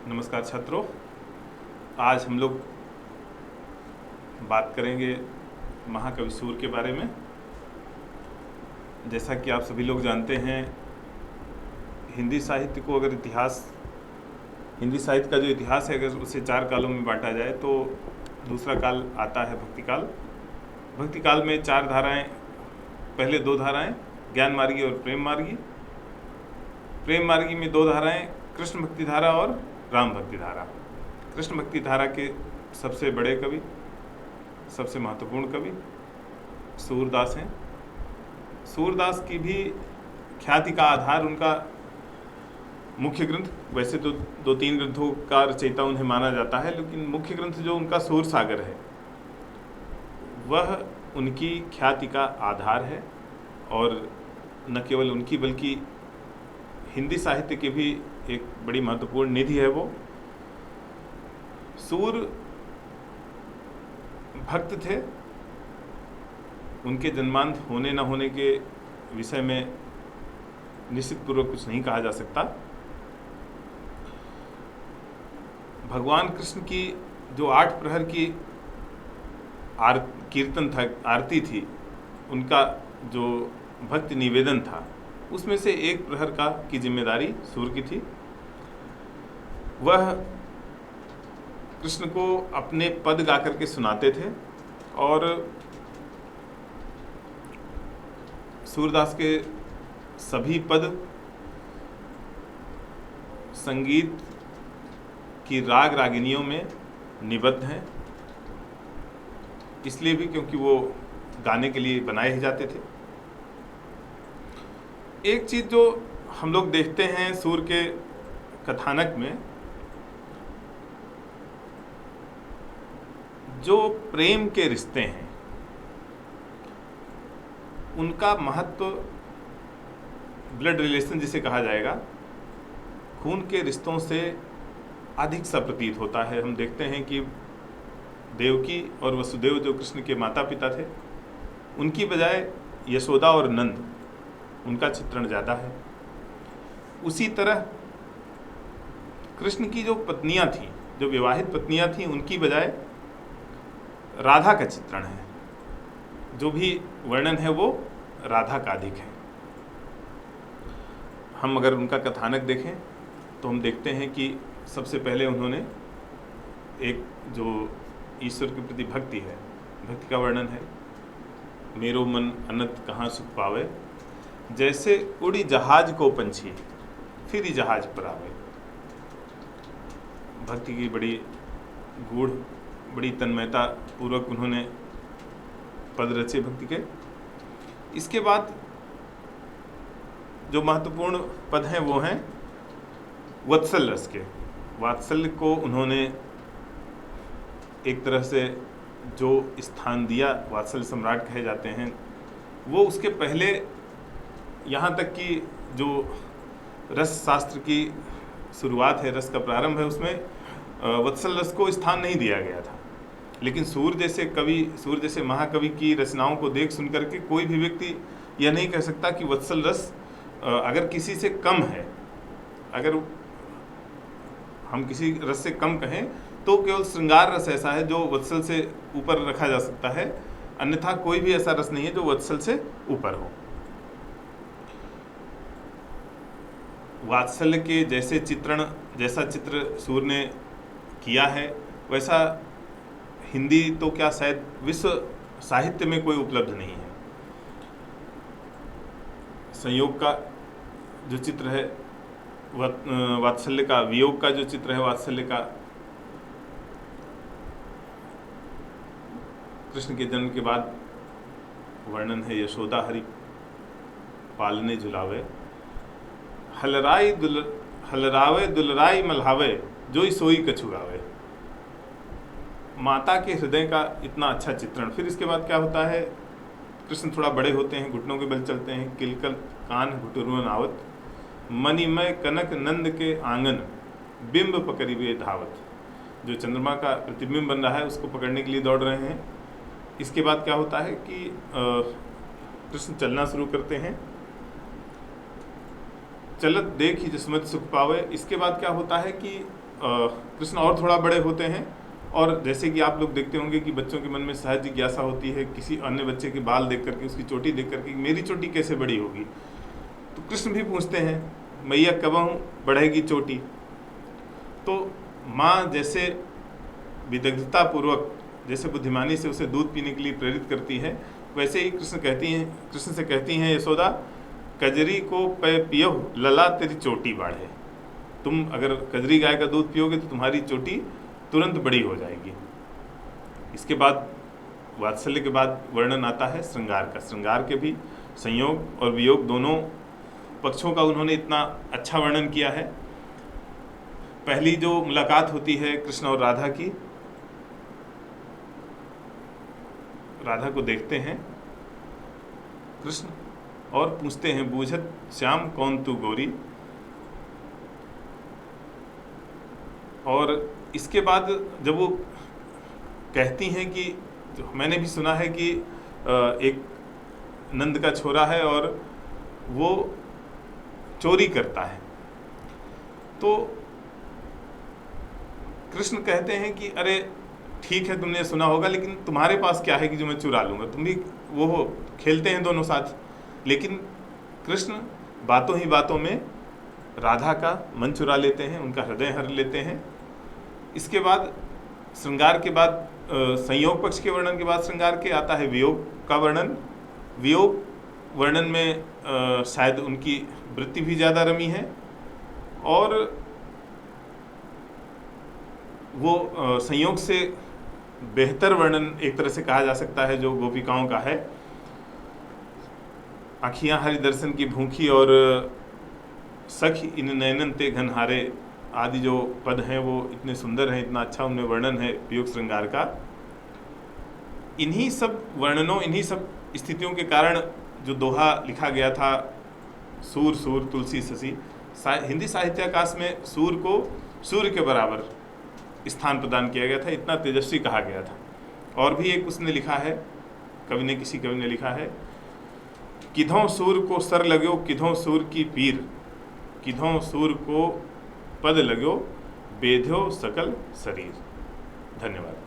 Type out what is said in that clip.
नमस्कार छात्रों, आज हम लोग बात करेंगे महाकवि सूर के बारे में। जैसा कि आप सभी लोग जानते हैं, हिंदी साहित्य को अगर हिंदी साहित्य का जो इतिहास है अगर उसे 4 कालों में बांटा जाए तो दूसरा काल आता है भक्तिकाल। भक्तिकाल में 4 धाराएं, पहले 2 धाराएं ज्ञान मार्गी और प्रेम मार्गी। प्रेम मार्गी में 2 धाराएं कृष्ण भक्ति धारा और राम भक्ति धारा। कृष्ण भक्ति धारा के सबसे बड़े कवि, सबसे महत्वपूर्ण कवि सूरदास हैं। सूरदास की भी ख्याति का आधार उनका मुख्य ग्रंथ, वैसे तो 2-3 ग्रंथों का रचयिता उन्हें माना जाता है, लेकिन मुख्य ग्रंथ जो उनका सूर सागर है वह उनकी ख्याति का आधार है। और न केवल उनकी बल्कि हिंदी साहित्य की भी एक बड़ी महत्वपूर्ण निधि है वो। सूर भक्त थे। उनके जन्मांत होने न होने के विषय में निश्चित पूर्वक कुछ नहीं कहा जा सकता। भगवान कृष्ण की जो 8 प्रहर की कीर्तन था, आरती थी, उनका जो भक्ति निवेदन था, उसमें से 1 प्रहर की जिम्मेदारी सूर की थी। वह कृष्ण को अपने पद गा करके सुनाते थे और सूरदास के सभी पद संगीत की राग रागिनियों में निबद्ध हैं, इसलिए भी क्योंकि वो गाने के लिए बनाए ही जाते थे। एक चीज़ जो हम लोग देखते हैं सूर के कथानक में, जो प्रेम के रिश्ते हैं उनका महत्व, ब्लड रिलेशन जिसे कहा जाएगा, खून के रिश्तों से अधिक सा प्रतीत होता है। हम देखते हैं कि देवकी और वसुदेव जो कृष्ण के माता पिता थे, उनकी बजाय यशोदा और नंद, उनका चित्रण ज़्यादा है। उसी तरह कृष्ण की जो पत्नियां थीं, जो विवाहित पत्नियां थीं, उनकी बजाय राधा का चित्रण है। जो भी वर्णन है वो राधा का अधिक है। हम अगर उनका कथानक देखें तो हम देखते हैं कि सबसे पहले उन्होंने एक जो ईश्वर के प्रति भक्ति है, भक्ति का वर्णन है। मेरो मन अनंत कहाँ सुख पावे, जैसे उड़ी जहाज को पंछी फिर ही जहाज पर आवे। भक्ति की बड़ी गूढ़, बड़ी तन्मयता पूर्वक उन्होंने पद रचे भक्ति के। इसके बाद जो महत्वपूर्ण पद हैं वो हैं वत्सल रस के। वात्सल्य को उन्होंने एक तरह से जो स्थान दिया, वात्सल्य सम्राट कहे जाते हैं, वो उसके पहले यहाँ तक कि जो रस शास्त्र की शुरुआत है, रस का प्रारंभ है, उसमें वत्सल रस को स्थान नहीं दिया गया था। लेकिन सूर जैसे महाकवि की रचनाओं को देख सुन करके कोई भी व्यक्ति यह नहीं कह सकता कि वत्सल रस अगर किसी से कम है, अगर हम किसी रस से कम कहें तो केवल श्रृंगार रस ऐसा है जो वत्सल से ऊपर रखा जा सकता है, अन्यथा कोई भी ऐसा रस नहीं है जो वत्सल से ऊपर हो। वात्सल्य के जैसा चित्र सूर ने किया है, वैसा हिंदी तो क्या शायद विश्व साहित्य में कोई उपलब्ध नहीं है। संयोग का जो चित्र है वात्सल्य का, वियोग का जो चित्र है वात्सल्य का, कृष्ण के जन्म के बाद वर्णन है। यशोदा हरि पालने झुलावे, हलरावे दुलराई मल्हावे, जोई सोई कछुगावे। माता के हृदय का इतना अच्छा चित्रण। फिर इसके बाद क्या होता है, कृष्ण थोड़ा बड़े होते हैं, घुटनों के बल चलते हैं। किलकल कान घुटुरुन आवत, मणिमय कनक नंद के आंगन, बिंब पकड़िबे धावत। जो चंद्रमा का प्रतिबिंब बन रहा है उसको पकड़ने के लिए दौड़ रहे हैं। इसके बाद क्या होता है कि कृष्ण चलना शुरू करते हैं। चलत देख ही जिस्मत सुख पावे। इसके बाद क्या होता है कि कृष्ण और थोड़ा बड़े होते हैं, और जैसे कि आप लोग देखते होंगे कि बच्चों के मन में सहज जिज्ञासा होती है किसी अन्य बच्चे के बाल देख करके, उसकी चोटी देख करके, मेरी चोटी कैसे बड़ी होगी। तो कृष्ण भी पूछते हैं, मैया कब बढ़ेगी चोटी। तो माँ जैसे विदग्धतापूर्वक, जैसे बुद्धिमानी से उसे दूध पीने के लिए प्रेरित करती है, वैसे ही कृष्ण से कहती हैं यशोदा, कजरी को पियो लला तेरी चोटी बढ़े। तुम अगर कजरी गाय का दूध पियोगे तो तुम्हारी चोटी तुरंत बड़ी हो जाएगी। इसके बाद वात्सल्य के बाद वर्णन आता है श्रृंगार का। श्रृंगार के भी संयोग और वियोग दोनों पक्षों का उन्होंने इतना अच्छा वर्णन किया है। पहली जो मुलाकात होती है कृष्ण और राधा की, राधा को देखते हैं कृष्ण और पूछते हैं, बूझत श्याम कौन तू गोरी। और इसके बाद जब वो कहती हैं कि, तो मैंने भी सुना है कि एक नंद का छोरा है और वो चोरी करता है, तो कृष्ण कहते हैं कि अरे ठीक है, तुमने सुना होगा, लेकिन तुम्हारे पास क्या है कि जो मैं चुरा लूँगा। तुम भी वो हो, खेलते हैं दोनों साथ। लेकिन कृष्ण बातों ही बातों में राधा का मन चुरा लेते हैं, उनका हृदय हर लेते हैं। इसके बाद श्रृंगार के बाद, संयोग पक्ष के वर्णन के बाद श्रृंगार के आता है वियोग का वर्णन। वियोग वर्णन में शायद उनकी वृत्ति भी ज़्यादा रमी है, और वो संयोग से बेहतर वर्णन एक तरह से कहा जा सकता है जो गोपिकाओं का है। आँखियाँ हरि दर्शन की भूखी और सखी इन नयनन ते घनहारे आदि जो पद हैं वो इतने सुंदर हैं, इतना अच्छा उनमें वर्णन है वियोग श्रृंगार का। इन्हीं सब वर्णनों, इन्हीं सब स्थितियों के कारण जो दोहा लिखा गया था, सूर सूर तुलसी ससी, हिंदी साहित्याकाश में सूर को सूर्य के बराबर स्थान प्रदान किया गया था, इतना तेजस्वी कहा गया था। और भी एक उसने लिखा है, किसी कवि ने लिखा है, किधों सूर को सर लगो किधों सूर की पीर, किधों सूर को पद लगो बेध्यो सकल शरीर। धन्यवाद।